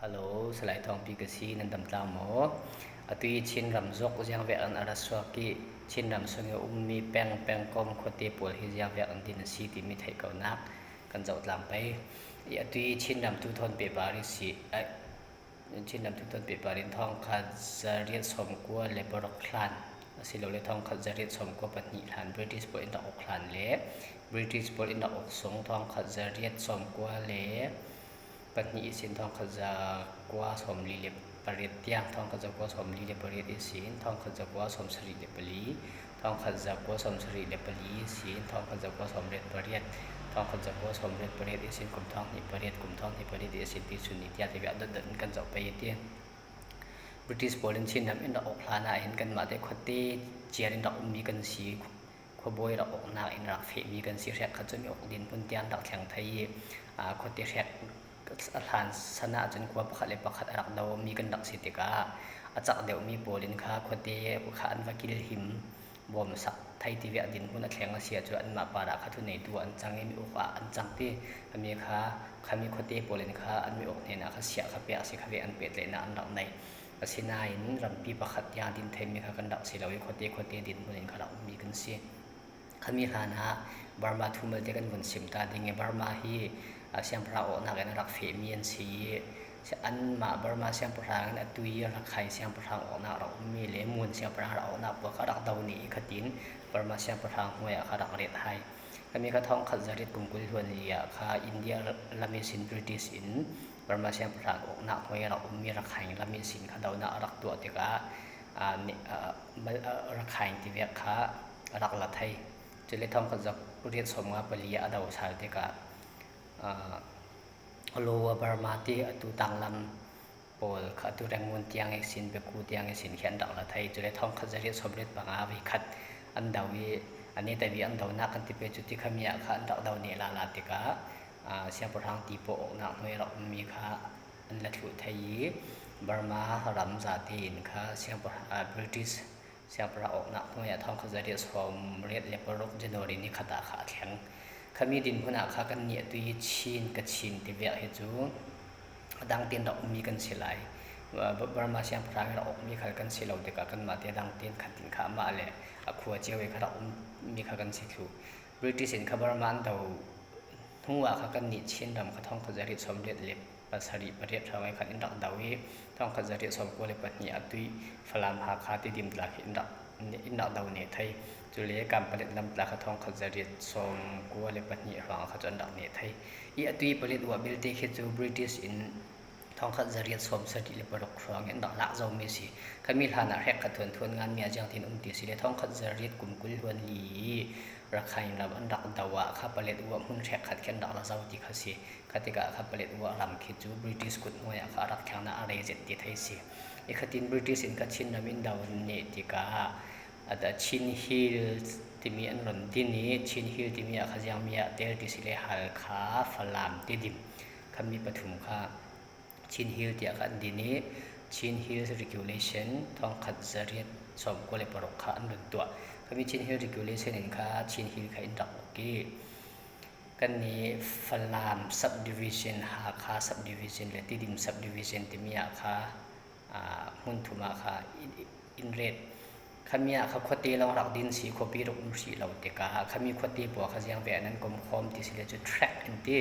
ฮัลโหลสลายทองปีกษีนันดำตามหมอตุยชินรำจกยังเวอันอารัสวากีชินรำสงยมีแป้งกอมขวดเตปวลฮิยังเวอันดินสีติมิไทยเกานักกันจะตามไปตุยชินรำทุทนเปปาริสีชินรำทุทนเปปารินทองขัดจารีตสมกัวเลบรกคลานสิโลเลทองขัดจารีตสมกัวปนิหานบริติสปอร์อินดอกคลานเล่บริติสปอร์อินดอกสงทองขัดจารีตสมกัวเล่ปัจจุบันสินทองขจากว่าสมลีเลปริตยางทองขจากว่าสมลีเลปริตสินทองขจากว่าสมสรีเลปลีทองขจากว่าสมสรีเลปลีสินทองขจากว่าสมเรตปริตทองขจากว่าสมเรตปริตสินกลุ่มทองนิปริตกลุ่มทองนิปริตสินที่สุนิตยาที่แบบเดินกันจะไปเตี้ยบริติสโพลินชินทำอินดอกลานาเห็นกันมาได้ขดที่เจียรินดอกมีกันสีขบวยดอกนาอินรักเฟมีกันสีแรกขจรมีอกดินปุ่นเตียนดอกแข็งไทยขดที่แรกทานสนาจนกว่าประคัดเลยประคัดรักดาวมีกันดักสิติกาอาจักเดี๋ยวมีโปลินค้าคนเดียข้าอันว่ากิลหิมบอมสักไทยทีวีดินหุ่นแข็งเสียจนอันมาปาระข้าทุนในตัวอันจังมีอกอันจังที่มีค้าข้ามีคนเดียโปลินค้าอันมีอกเนี่ยนะข้าเสียข้าเปียสิข้าเปียอันเป็ดเลยนะอันดักในสินายนรำปีประคัดยาดินเทมีข้ากันดักสิเราคนเดียดินโปลินค้าเรามีกันเสียข้ามีหานะบาร์มาทุ่มเดียกันบนสิมตาดิ่งบาร์มาฮีเสียงพระโอนักนักรักเฟมีนสีอันมาบารมาเสียงพระนั้นตุยรักใครเสียงพระโอนักเรามีเลมูลเสียงพระเรานักพวกรักดาวนี้ขดินบารมาเสียงพระหัวขรักเรียดไทยก็มีกระท่องขัดจริตกลุ่มกุลทวนเลียข้าอินเดียลามิสินบริติสินบารมาเสียงพระโอนักหัวเรามีรักใครลามิสินข้าดาวนักรักตัวเด็กรักใครที่เวียข้ารักละไทยจะเลยท่องขัดจริตสมกับปริยาดาวชาติกาโลวบาร์มาตีตุตังลำโปลขัดตุแรงมุนเตียงเอกสินเบกูเตียงเอกสินเขียนดักละไทยจุดท้องขัดจริตสมเด็จบางอาวิคัดอันดาวีอันนี้แต่วีอันดาวนักกันที่เป็นจุดที่ขมีขันดักดาวเนลาลาติกาเสียงประทังตีโปอกนักเมื่อเรามีข้าอันละถุไทยบาร์มาฮารำจาตีนข้าเสียงประบริติชเสียงประออกนักเมื่อท้องขัดจริตสมเด็จเลปรกเจโนรินิขดาขาแข็งขมีดินพนักขากันเนี่ยตุยชินกับชินที่เวียเหจูดังเตียนดอกมีกันสิไหลบารมาเสียงพระเราออกมีขากันสิเราเด็กกันมาเตียดังเตียนขัดตินขามาเลยขวดเจียวขาเรามีขากันสิถูบริติสินขบารมันเราทุ่งว่าขากันนิชินดำขาท่องขจริตสมเด็จเล็บปัสริประเทศทางไอ้ขันอินดักดาวีท่องขจริตสมกุลปัญญาตุยฟลามหาคาติดิมตลาดอินดักดาวเนไทยจุลีการผลิตลำตาขทองขจริตสมกัวเลปนิรังขจรดักเนไทยอีอตุยผลิตว่าบิลเตคิจูบริติชอินทองขจริตสมสติเลปรกครองเงินดักละเจ้าเมสีขมิลานาแหกขทวนทวนงานเมียจังทินติสิเลทองขจริตกุมกุลทวนลีรักใครลำอันดักดาวะข้าผลิตว่าหุ่นแหกขัดแค่ดักละเจ้าติขสีคติกาข้าผลิตว่าลำคิจูบริติชกุลหัวข้ารักแข่งนาอะไรเจ็ดติไทยสีอีขตินบริติชินกัชินนามินดาวเนติกาada Chin Hill timi an ron dini Chin Hill timi a khajang mia tel ti sile hal kha falam ti dim khami pathum kha Chin Hill ti akhan dini Chin Hill regulation thong khat zariat som ko le parok kha an ron tua khami Chin Hill regulation in kha Chin Hill kha in dak ki kan ni falam subdivision ha kha subdivision le ti dim subdivision timi a kha mun thuma kha in redขมีข้าขวดตีเราหลักดินสีขวปีรกสีเราเด็กข้ามีขวดตีปัวข้าเสียงแหวนนั้นกลมคอมที่สิเลจุด track อันที่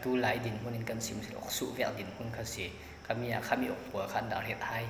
ตู้ไหลดินหุ่นกันสิมสิออกสู่แหวนดินหุ่นข้าสีข้ามีอกปัวขันดาเรศไทย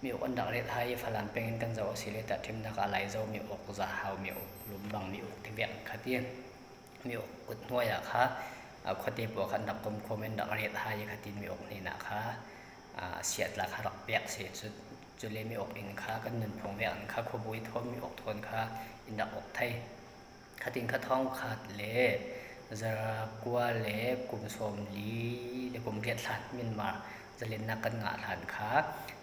มีอกอันดาเรศไทยฝรั่งเป็นกันจะสิเลตัดทิมนักอะไรจะมีอกจะหาวมีอกลุมบังมีอกที่แหวนข้าเตี้ยมีอกกุดหัวข้าขวดตีปัวขันดับกลมคอมอันดาเรศไทยข้าตีมีอกนี่นะคะเสียดหลักหลักเปียกเสียสุดจุเลมีอกอินค้ากันเงินพงเวียนค้าขบุยทนมีอกทนค้าอินดักอกไทยคติงค้าท้องขาดเละจะกัวเละกลุ่มสมลีเละกลุ่มเรียดหลานมินมาจะเล่นนักกันงาหลานค้า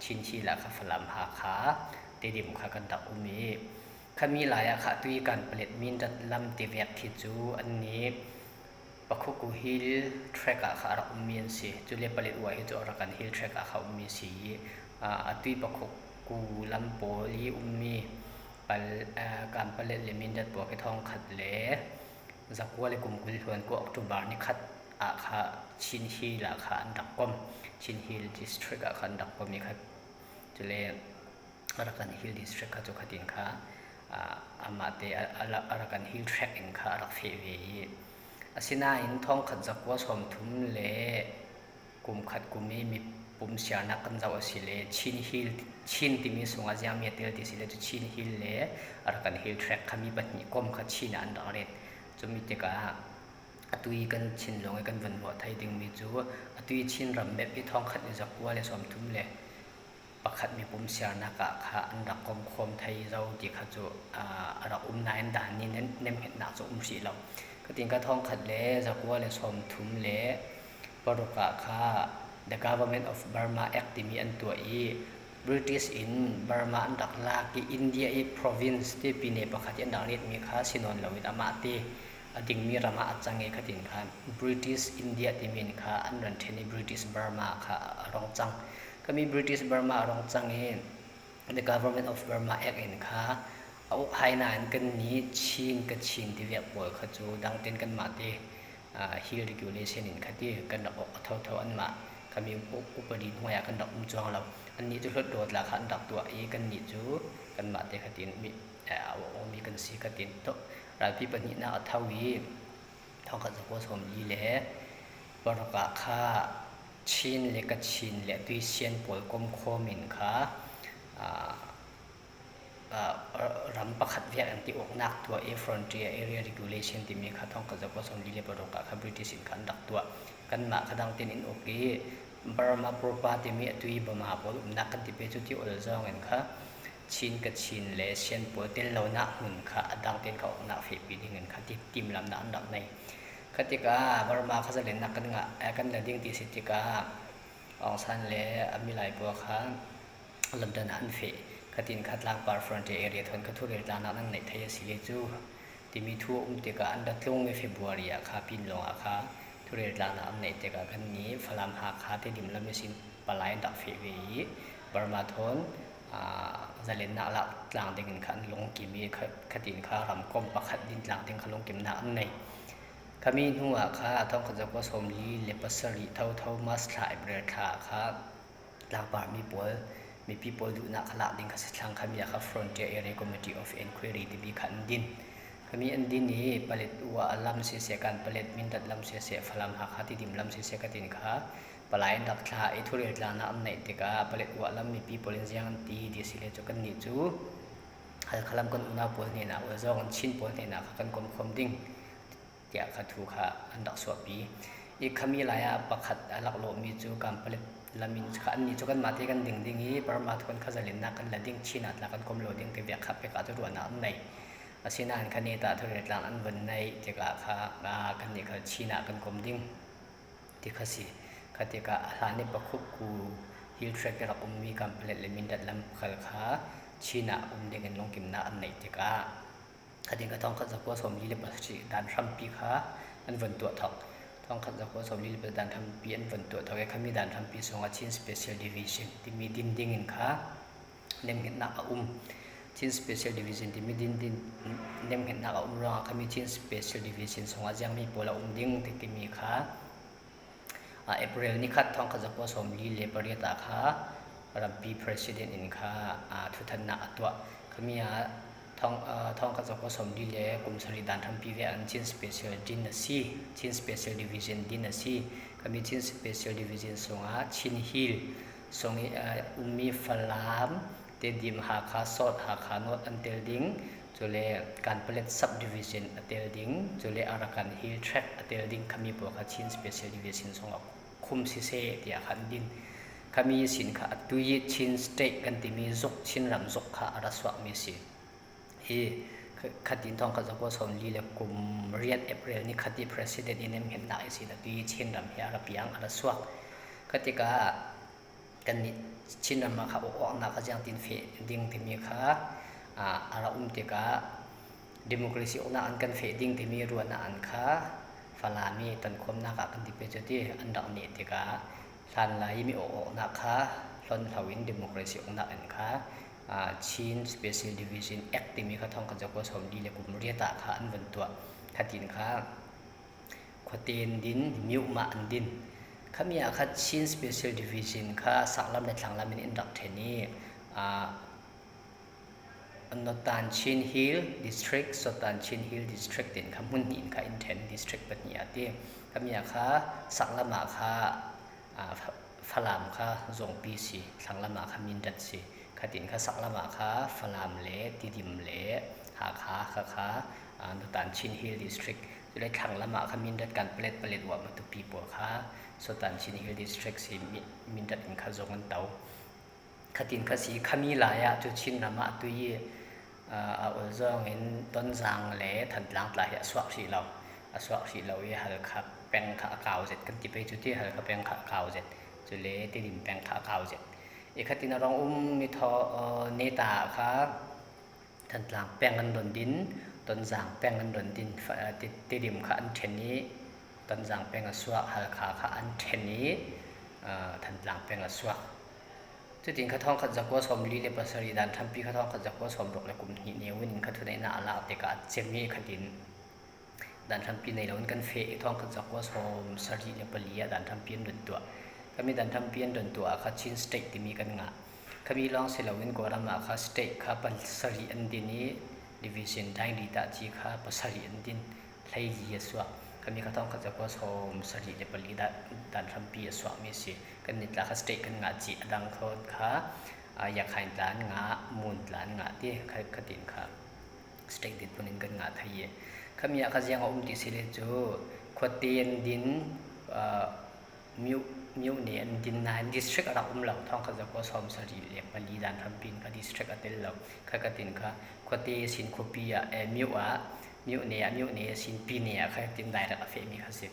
ชินชีละค้าฝรั่งหาค้าเตดิมค้ากันดักอุมีข้ามีหลายค้าตุยการผลิตมินจัดลำเตเวียกที่จูอันนี้ปะคุกูฮิลเทรกค้าเราอุมีนสิจุเลผลิตไว้จูรักันฮิลเทรกค้าอุมีสีตุยปะคุกูลำโปลีมีการผลิตเลมินดัดปัวไปทองขัดเละจักว่าเลยกลุ่มกุลชวนกูออกตุบาร์นี่ขัดอาคาชินฮีละขาอันดักก้มช Chin Hill District ขันดักก็มีครับจุเลอารักัน Hill District ก็จุขัดินค่ะอามาเตอารักัน Hill Track อินค่ะอารักเฟวีอาศินาอินท้องขัดจักว่าสมทุมเล่กุมขัดกุมมีปุ่มเสียนักกันจะว่าสิเล่ชินฮิลชินที่มีส่งอาจจะมีเตลที่สิเล่จุชินฮิลเล่อารักัน Hill Track ขมีบัดนี้ก้มขัดชินอันดาร์เรตจุมีเตกะตุยกันชินลงกันวันบ่ไทยดึงมีจูตุยชินรำแบบที่ท้องขัดจักว่าเลยสมทุมเล่ประคัดมีปุ่มเสียนักค่ะอันดับกรมคมไทยเราที่ขัดจูอารักนายด่านนี้เน้นเห็นหนักจูสีเราก็ติงก็ท้องขัดเล่จักว่าเลยสมทุมเล่ปรกะค่ะ The Government of Burma Act ที่มีอันตัวBritish in Burma อันดักลากีอินเดียprovince ที่ปีนี้ประคัดยันดังนี้มีค่าสินนเราวิตามาตีดิ่งมีรามาจังเงขัดินค่ะ British India ที่มีค่ะอันนั้นเทนี British Burma ค่ะรองจังก็มี British Burma รองจังเอง The Government of Burma Act เองค่ะเอาไฮนานกันนี้ชินกับชินที่เวียบป่วยขจูดังเต้นกันมาตีHill Regulation อินค่ะที่กันดอกเท่าอันมาก็มีอุปนิหัวกันดอกจองเราอันนี้จะลดโดดราคาอันดับตัวกันนี้จูกันมาตีขัดินมีกันสีขัดินโตรายพี่ปนินาเท่าวีท้องกันสะโพกสมยีเล่ปรกะค่าชินเล็กชินเล็กด้วยเชียนป่วยกลมโคมินค่ะรำประคัดเวียนที่ออกนักตัว Frontier Area Regulation ที่มีค่าท้องกันสะโพกสมยีเล่ปรกะค่า British สินค้าดักตัวกันมาขดังเต็นอินโอเคบาร์มาโปรปาที่มีตุยบมาปอลนักกันที่เป็นจุดที่อลจองเงินค่ะชินกับชินเลเชียนปวดเต้นเราหนักหุ่นค่ะดังเต้นเขาหนักฝีปีนี้เงินค่ะที่ติมลำดับอันดับในคติกาบาร์มาเขาจะเล่นนักกันงะกันเล่นดิ้งที่สิติกาองซันเลมีหลายบัวค่ะลำดับอันฝีคตินคัดลางปาร์ฟรอนเทียเอเรียทนกระทุเรลานักนั่งในไทยสิเลจูที่มีทั่วติกาอันดับลงในเฟบรุรีค่ะพินลงค่ะทุเรศลานาอันไหนเจอกันนี้ฟลามหาคาที่ดิมลำมิสินปลายดักฟีวีบาร์มาทอนจะเล่นนักละหลังเด็กขันลงกิมีขดินข้ารำก้มประคัดดินหลังเด็กขันลงกิมนักอันไหนขมีหัวข้าท้องขจักว่าสมลีเลปัสรีเท่ามาสลายเบรขาข้าหลังปามีปัวมีปีปัวดูนักละดินขัดหลังขมีข้า Frontier Area Committee of Inquiry ที่มีขันดินขมีอันดินนี้ผลิตว่าลำเสียการผลิตมินดัดลำเสียฟลามหาคาที่ดิมลำเสียกันดินค่ะปลายดักท่าทุเรศลานาอันไหนเด็กผลิตว่าลำมีปีผลิตยังตีดีสิเลจกันนิจูหากขลังกันอุณหภูมิเนี่ยนะว่าจองชินภูมิเนี่ยนะกันกลมคมดิ้งเดียขัดถูกค่ะอันดักสวบปีอีกขมีหลายประคัดหลักโลมีจูการผลิตลำมินขันนี้จูกันมาที่กันดิ่งนี้ประมาทคนข้าจะเล่นนักกันละดิ่งชินัดละกันกลมโลดิ่งเดียขับไปกับตัวนักอันไหนสินานคันนี้ตาทุเรศลางอันวันในเจกะค่ะกันนี้ค่ะชีนากันกลมดิ้งที่ข้าสิคติกะหลานนี่ประคุบกูฮิลทรกระมีการผลิตเลมินดัดลำขลขาชีนาเด็กลงกิมนาอันไหนเจกะคติกะท้องขัดสักว่าสมยีเลปัสจิดันทำปีค่ะอันวันตัวทอกท้องขัดสักว่าสมยีเลปัสดันทำปีอันวันตัวทอกเขามีดันทำปีสองชิ้น special division ที่มีดินดิ้งอินค่ะเล่มเห็นนักชิ้น special division ที่มีดินเล่มเห็นนักรองเขามีชิ้น special division สองอาจจะมีปลาดิ้งที่มีค่ะApril นี้คัดท้องขัดจักว่าสมลีเลปริตาค่ะรับบี president อินค่ะทุทันนาตัวขมีท้องขัดจักว่าสมลีเลกุมสริดันทำปีเวอันชิ้น special ดินซีชิ้น special division ดินซีขมีชิ้น special division สองชิ้นฮิลสองมีฟลามเตดิมหาคาสอดหาคานอดอันเตลดิงจุเลการผลิต subdivision อันเตลดิงจุเลอารักัน hill track อันเตลดิงขมีพวกชิ้น special division สองคุมสิเซที่อาคันดินขมีสินค้าตุยชิ้น state กันที่มีจกชิ้นรำจกค่ะรัสวะมีสิขัดดินทองขัดจักว่าสมลีเลกุมเรียนเอเปรลนี่ขัดดิ president อินเนมเห็นได้สินะตุยชิ้นรำเฮียรับยังรัสวะขัดกากันนี่ชินมาค่ะออกนักจังตินเฟดิ้งที่มีค่ะอาราติกาดิโมคราซีออกนักอันกันเฟดิ้งที่มีรวนอันค่ะฟลามีตันคมนักกันที่เป็นจุดที่อันดับนี้ติกาทันไลมีออกนักค่ะล้นทวินดิโมคราซีออกนักอันค่ะชิน special division act ที่มีค่ะท้องกันจะผสมดีเลยกลุ่มเรียตาค่ะอันวันตัวขัดดินค่ะขวดเตียนดินมิวมาอันดิน ขมีอาคัดชิน special division ค่ะสักลำในทางลำเป็นอินดักเทนี้นอตันชินฮิลดิสทริกสตันชินฮิลดิสทริกตินค่ะมุนนินค่ะอินเทนดิสทริกปัตยาที่ขมีอาคัดสักลำมาค่ะฝรั่งค่ะจงปีสีทางลำมาค่ะมินดัดสีขตินค่ะสักลำมาค่ะฝรั่งเละติดิมเละหาค่ะค่ะนอตันชินฮิลดิสทริกจะได้ทางละมาขมินดัดการเปลี่ยนว่ามาตุปีปัวค่ะสตันชินฮิลดิสทริกสีมินดัดอินข้าจงกันเตาขตินข้าสีขมีหลายจุดชินละมาตุยอุลจงเห็นต้นจางเละทันหลังหลายสวักสีเราฮัลคับแปลงข้าวเก่าเสร็จกันจิไปจุดที่ฮัลคับแปลงข้าวเก่าเสร็จจุดเละที่ดินแปลงข้าวเก่าเสร็จอีกขตินรองมีทอเนตาครับทันหลังแปลงกันดนดินต้นจางแป้งอันดนดินติดิมข้าอันเทนนี้ต้นจางแป้งอันสวกฮัลข้าอันเทนนี้ทันหลังแป้งอันสวกจุดจริงข้าท้องข้าจะก้สมลีเลปัสรีดันทำปีข้าท้องข้าจะก้สมดอกและกลุ่มหินเนวินข้าทุนในนาลาเตกาเจมีขดินดันทำปีในเรากันเฟะท้องข้าจะก้สมสรีเลปลีดันทำปีนดนตัวก็มีดันทำปีนดนตัวข้าชินสเต็กที่มีกันงาข้ามีลองเสลวินกวารามาข้าสเต็กข้าปัลสรีอันดินี้division ได้ดีตาจีค่ะภาษาอันดินไล่ลีสวะคำนี้เขาต้องเขาจะก็ชมสรีเดปลีดันทำปีสวะมีสิกันนิดละคัสเตกันงาจีดังเขาค่ะอยากให้หลานงามูลหลานงาที่ขดินค่ะสเต็กดินปนินกันงาไทยคำนี้เขาจะยังติสิเลจูขวดเตียนดินมิวเนียนดินนายดิสทริกเราเหล่าท้องเขาจะก็ชมสรีเดปลีดันทำปีนกับดิสทริกอันเดียวเขาขดินค่ะขวดเตียสินขวดปีมิวเนี่ยสินปีเนี่ยเขาติมได้ระเฟมีข้าศึก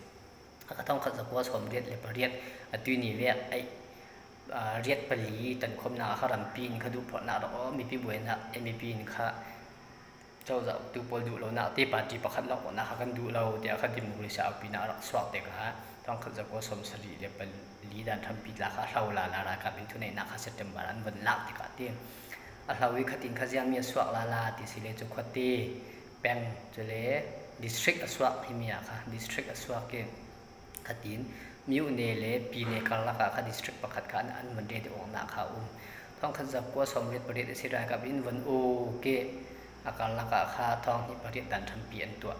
เขาต้องเขาจะก็ชมเรียดเลยเรียดตุยนี่เวียเรียดปลีตันคมนาเขารำปีนเขาดูพอนาเรามีปีบุญนะมีปีนค่ะเจ้าจะดูพอดูเราหน้าที่ปฏิปักษ์เราหน้าเขากันดูเราเดี๋ยวเขาดิมุริสาปีนารักสวกเด็กฮะต้องเขาจะก็สมสรีเลยเป็นลีดันทำปีละเขาเราลากับเป็นทุนในนักเศรษฐบาลอันวันลักที่กัดเตี้ยเราวิคตินเขาจะมีสวกลาที่สิเลจุขวัตีแปงจุเลดิสทริกสวกที่มีอะค่ะดิสทริกสวกเกขตินมิวเนเลปีเนกัลลักค่ะดิสทริกประคัดกันอันวันเดียดองนาเขาต้องเขาจะก็สมเด็จประเทศสิรากับอินวันโอเกอาการลักค่ะท้องที่ประเทศดันทำเปลี่ยนตัว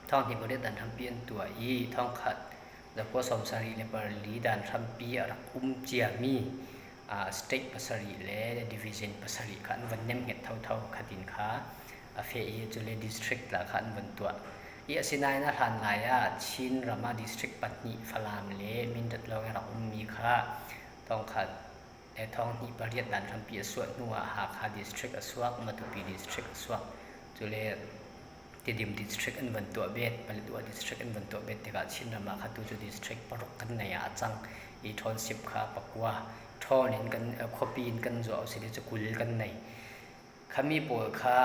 ท้องที่ประเทศดันทำเปลี่ยนตัวอีท้องขัดจะก็สมสรีเลปลีดันทำเปลี่ยนเจียมีสเต็กภาษาลีเลดิวิชั่นภาษาลีกันวันเนมเห็ดเท่าขดินค่ะเฟย์จุเลดิสทริกละขันวันตัวอีสินายนะทันลายชินรามาดิสทริกปัตนิฟลามเลมินดัดลองเรามีค่ะต้องขัดท้องนี้ประเทศดันทำเปียส่วนนัวหากดิสทริกสวกมาตุปีดิสทริกสวกจุเลติดิมดิสทริกอันวันตัวเบ็ดผลิตว่าดิสทริกอันวันตัวเบ็ดที่กัดชินรามาขัดตุจุดิสทริกปรกกันในอาจังอีทอนสิบค่ะปักว่าทอนินกันคบปีนกันจะเอาสิ่งที่จะกุลกันในขมีปวดค่ะ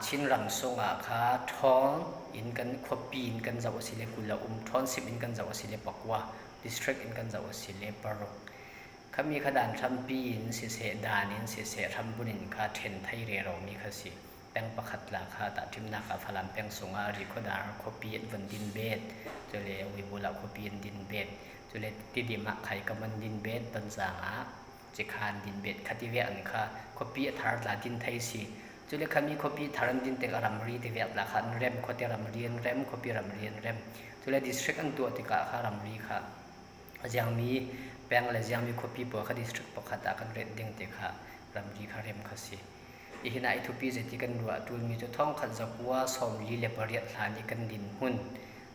ชินรำทรงค่ะท้องอินกันคบปีนกันจะเอาสิ่งที่กุลทอนสิบอินกันจะเอาสิ่งที่ปักว่าดิสทริกอินกันจะเอาสิ่งที่ปรกขมีขดานทำปีนเสียดานินเสียทำบุญค่ะเทนไทยเรเรามีขสิแปงประคัดราคาตัดทิมนาคาพลังแปงสงอาริโคดาร์คบปีนวันดินเบดจะเลยวิบุลาคบปีนดินเบดจุเลติดิมะไข่กำมันดินเบดตันสางจิคานดินเบดคติเวอันค่ะคบีทาร์ลาดินไทยสีจุเลขามีคบีทาร์ดินเตกรำรีติเวตละคันเรมคติรำเรียนเรมคบีรำเรียนเรมจุเลดิสทริกอันตัวติกาค่ะรำรีค่ะยังมีแปลงและยังมีคบีบัวค่ะดิสทริกปกติกันเรนเด้งติค่ะรำรีค่ะเรมค่ะสีอีหินาอิทุปีเจติกันรัวตูมีจุดท่องขัดจักว่าสมลีเลปเรียลานิกันดินหุ่น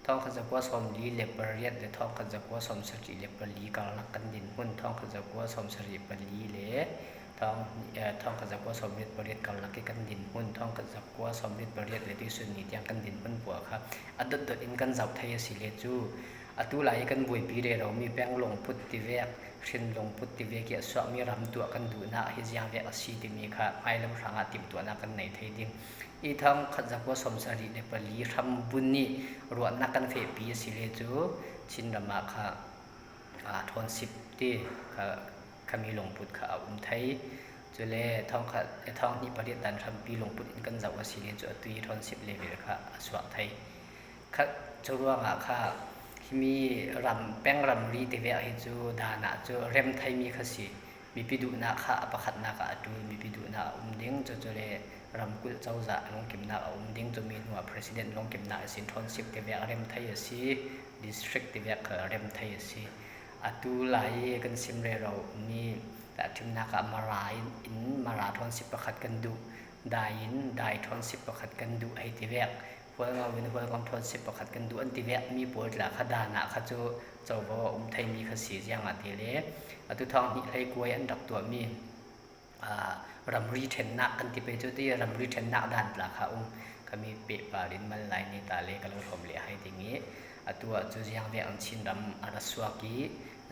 ท้องขจักว่าสมลีเลปเรียดหรือท้องขจักว่าสมสรีเลปลีกาลักกันดินหุ่นท้องขจักว่าสมสรีปลีเลท้องขจักว่าสมเลปเรียดกาลักกันดินหุ่นท้องขจักว่าสมเลปเรียดหรือที่สุนีที่ยังกันดินหุ่นปัวครับอดดอินกันจับไทยสิเลจูอตุไหลกันบุยปีเรเรามีแป้งลงพุทธิเวกเช่นลงพุทธิเวกสวมีรำตัวกันดูนาฮิจยังเวกสีที่มีค่ะไอลำสังอาติมตัวนักกันในไทยดิมอีทั้งขจักว่าสมสรีเลปลีทำบุญนี่รวดนักกันเฟปีสิเลจูชินรมาค่ะทอนสิบที่ค่ะมีลงพุทธค่ะไทยจุเลท้องนี้ประเดี๋ยวดันทำปีลงพุทธอินกันจักว่าสิเลจูตุยทอนสิบเลเวลค่ะสวะไทยค่ะจะรู้ว่าค่ะ มีรำแป้งรำรีเทวะให้จูดานะจูเร็มไทยมีขสิมีปิดุนาค่ะประคัดนาค่ะดูมีปิดุนาดิ้งจูเลรำกุลเจ้าจะลงเก็บนาดิ้งจูมีหัว president ลงเก็บนาสินทอนสิบเทวะเร็มไทยสิ district เทวะเร็มไทยสิดูไหลกันซิมเรเรามีแต่ทิมนาค่ะมาราอินมาราทอนสิบประคัดกันดูได้ทอนสิบประคัดกันดูให้เทวะพวกเราเป็นพวกเราทอนสิบประคัดกันดูอันที่เวมีปวดหลักขดานะขจูเจ้าบ่ไทยมีขสีอย่างอันที่เล่ตุทองนี่ให้กวยอันดับตัวมีรำรีเทนนักอันที่ไปจุดที่รำรีเทนนักด้านหลักเขาก็มีเปปารินมันไหลในตาเล่ก็เราทำเลี้ยให้ทีนี้ตัวจุดอย่างเวอันชินรำอาราสวากี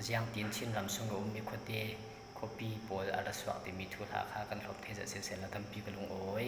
อย่างตีนชินรำสงฆ์มีคนเดียคอปีปอลอาราสวาที่มีทุลาค่ากันทบเทจะเสียแล้วทำปีกลงโอ้ย